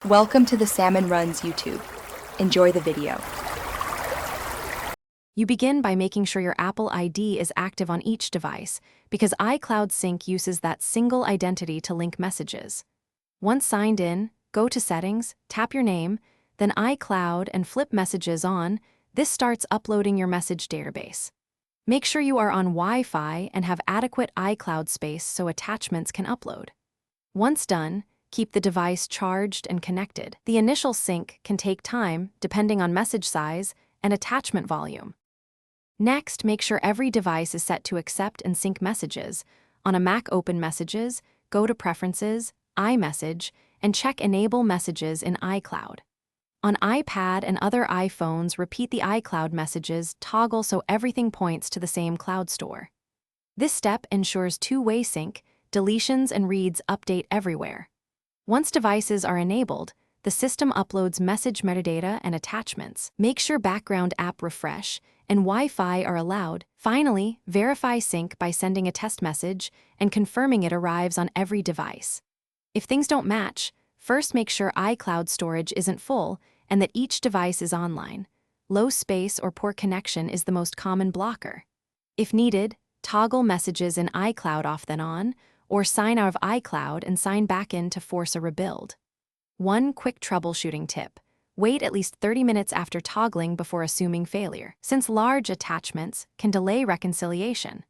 Welcome to the Salmon Runs YouTube. Enjoy the video. You begin by making sure your Apple ID is active on each device, because iCloud Sync uses that single identity to link messages. Once signed in, go to Settings, tap your name, then iCloud and flip Messages on. This starts uploading your message database. Make sure you are on Wi-Fi and have adequate iCloud space so attachments can upload. Once done, keep the device charged and connected. The initial sync can take time depending on message size and attachment volume. Next, make sure every device is set to accept and sync messages. On a Mac, open Messages, go to Preferences, iMessage, and check Enable Messages in iCloud. On iPad and other iPhones, repeat the iCloud messages toggle so everything points to the same cloud store. This step ensures two-way sync, deletions and reads update everywhere. Once devices are enabled, the system uploads message metadata and attachments. Make sure background app refresh and Wi-Fi are allowed. Finally, verify sync by sending a test message and confirming it arrives on every device. If things don't match, first make sure iCloud storage isn't full and that each device is online. Low space or poor connection is the most common blocker. If needed, toggle messages in iCloud off then on, or sign out of iCloud and sign back in to force a rebuild. One quick troubleshooting tip: wait at least 30 minutes after toggling before assuming failure, since large attachments can delay reconciliation.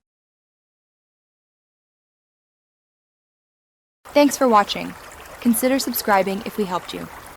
Thanks for watching. Consider subscribing if we helped you.